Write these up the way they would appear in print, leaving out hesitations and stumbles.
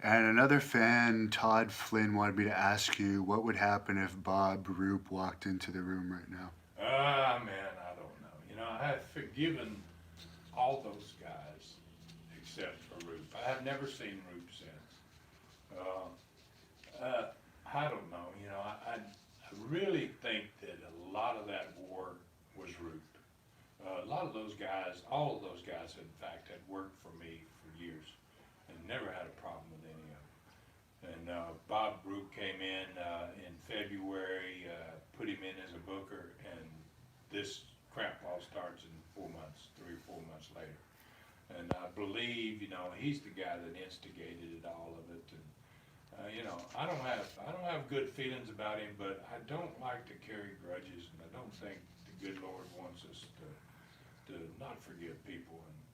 And another fan, Todd Flynn, wanted me to ask you what would happen if Bob Roop walked into the room right now. Ah, man, I don't know. I have forgiven all those guys except for Roop. I have never seen Roop since. I don't know. I really think that a lot of that war was Roop. A lot of those guys, all of those guys, in fact, had worked for me for years and never had a problem with any of them. And Bob Roop came in February, put him in as a booker, and this crap all starts in 4 months, 3 or 4 months later. And I believe, he's the guy that instigated it, all of it. And I don't have good feelings about him, but I don't like to carry grudges, and I don't think the good Lord wants us to not forgive people. And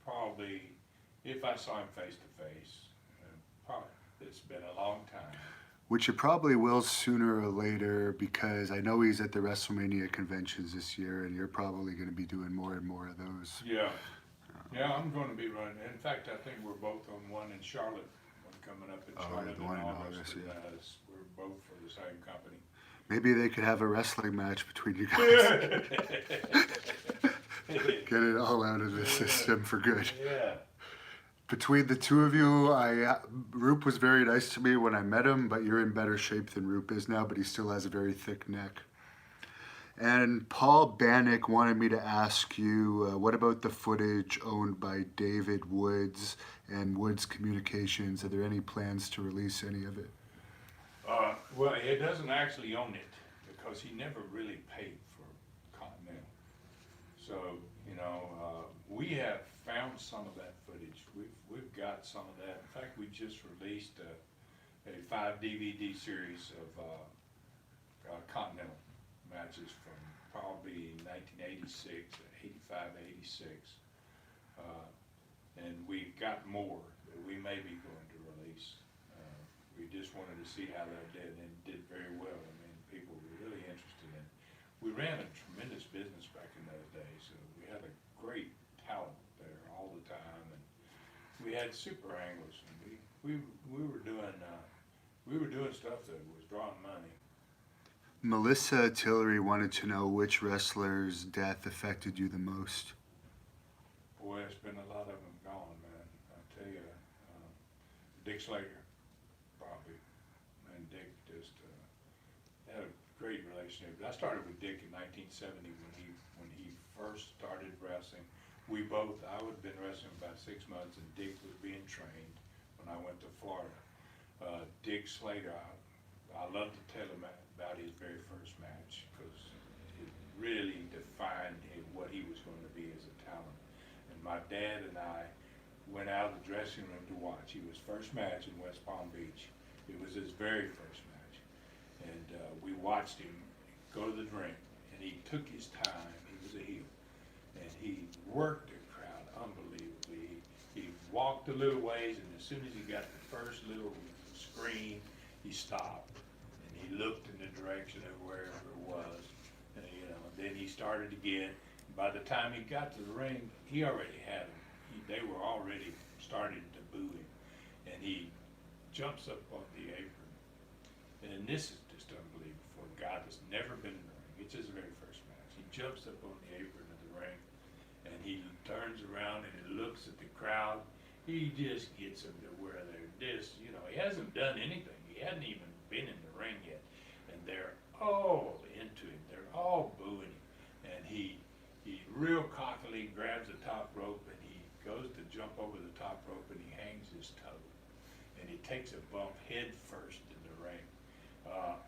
probably if I saw him face to face, probably it's been a long time. Which it probably will sooner or later because I know he's at the WrestleMania conventions this year, and you're probably going to be doing more and more of those. Yeah, yeah, I'm going to be running. In fact, I think we're both on one in Charlotte, one coming up in Charlotte the one in in August. August, yeah. We're both for the same company. Maybe they could have a wrestling match between you guys. Get it all out of the system for good. Yeah. Between the two of you, Roop was very nice to me when I met him, but you're in better shape than Roop is now, but he still has a very thick neck. And Paul Bannock wanted me to ask you, what about the footage owned by David Woods and Woods Communications? Are there any plans to release any of it? Well, he doesn't actually own it because he never really paid for Continental. So, we have found some of that footage. We've got some of that. In fact, we just released a 5 DVD series of Continental matches from probably 1986, 85, 86. And we've got more that we may be going to release. We just wanted to see how that did, and it did very well. I mean, people were really interested in it. We ran a tremendous business back in those days, so we had a great talent there all the time, and we had super anglers, and we were doing stuff that was drawing money. Melissa Tillery wanted to know which wrestler's death affected you the most. Boy, it's been a lot of them gone, man. I tell you, Dick Slater, probably, and Dick just had a great relationship. I started with Dick in 1970 when he first started wrestling. I would have been wrestling about 6 months, and Dick was being trained when I went to Florida. Dick Slater, I love to tell him about his very first match because it really defined what he was going to be as a talent. And my dad and I went out of the dressing room to watch. He was first match in West Palm Beach. It was his very first match. And we watched him go to the ring, and he took his time. He was a heel. And he worked the crowd unbelievably. He walked a little ways, and as soon as he got the first little screen, he stopped. And he looked in the direction of wherever it was. And, then he started again. By the time he got to the ring, he already had them. They were already starting to boo him. And he jumps up on the apron. And this is just unbelievable for a guy that's never been in the ring. It's his very first match. He jumps up on the apron of the ring, and he turns around and he looks at the crowd. He just gets them to where they're just, he hasn't done anything. He hadn't even been in the ring yet. And they're all into him. They're all booing him. And he real cockily grabs the top rope, and he goes to jump over the top rope, and he hangs his toe. And he takes a bump head first in the ring.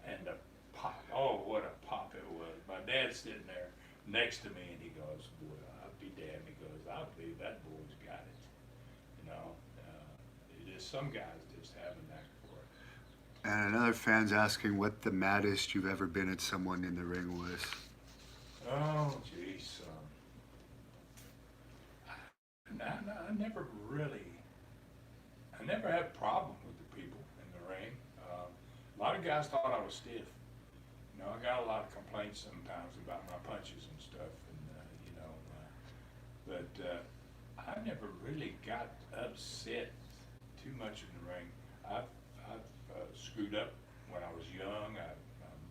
And the pop, oh, what a pop it was. My dad's sitting there next to me, and he goes, boy, I'll be damned. He goes, I believe that boy's got it. Some guys just have a knack for it. And another fan's asking what the maddest you've ever been at someone in the ring was. Oh, geez. I never had a problem with the people in the ring. A lot of guys thought I was stiff. I got a lot of complaints sometimes about my punches and stuff, but I never really got upset too too much in the ring. I've screwed up when I was young. I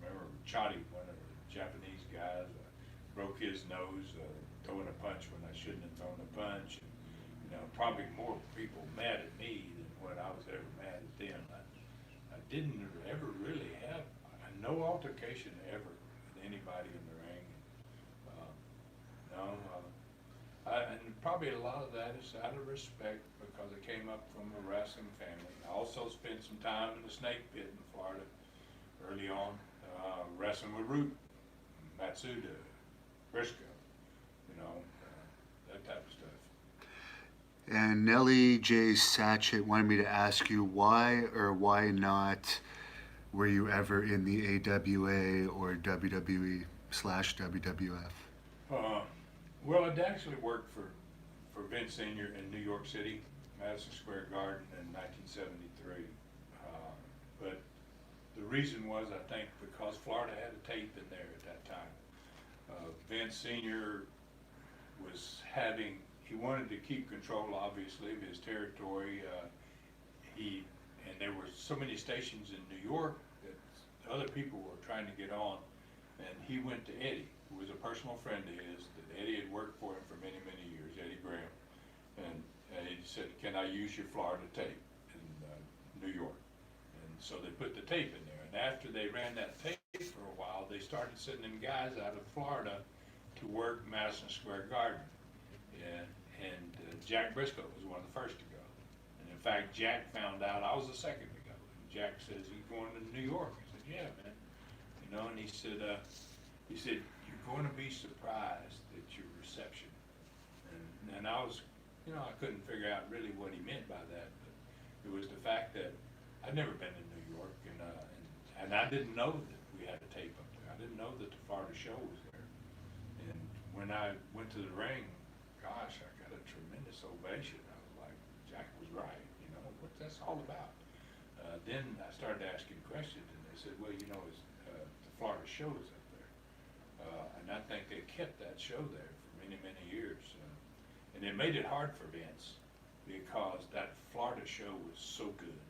remember Chotty, one of the Japanese guys, broke his nose throwing a punch when I shouldn't have thrown a punch. And, you know, probably more people mad at me than what I was ever mad at them. I didn't ever really have no altercation ever with anybody in the ring. No, and probably a lot of that is out of respect because I came up from a wrestling family. I also spent some time in the snake pit in Florida early on, wrestling with Root, Matsuda, Briscoe, you know, that type of stuff. And Nellie J. Satchett wanted me to ask you why or why not were you ever in the AWA or WWE / WWF? Well, I'd actually worked for Vince Sr. in New York City, Madison Square Garden in 1973. But the reason was, I think, because Florida had a tape in there at that time. Vince Sr. was he wanted to keep control, obviously, of his territory. And there were so many stations in New York that other people were trying to get on. And he went to Eddie, who was a personal friend of his, that Eddie had worked for him for many, many years, Eddie Graham. And he said, can I use your Florida tape in New York? And so they put the tape in there. And after they ran that tape for a while, they started sending guys out of Florida to work Madison Square Garden. And Jack Briscoe was one of the first to go. And in fact, Jack found out I was the second to go. And Jack says, he's going to New York. I said, yeah, man. You know, and he said, you're going to be surprised at your reception. And I was, you know, I couldn't figure out really what he meant by that, but it was the fact that I'd never been to New York, and I didn't know that we had a tape up there. I didn't know that the Florida show was there. And when I went to the ring, gosh, I got a tremendous ovation. I was like, Jack was right, you know, what that's all about. Then I started asking questions, and they said, well, you know, the Florida show is up there. And I think they kept that show there for many, many years. And it made it hard for Vince because that Florida show was so good.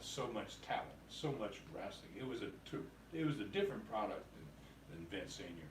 So much talent, so much wrestling. It was a different product than Vince Sr.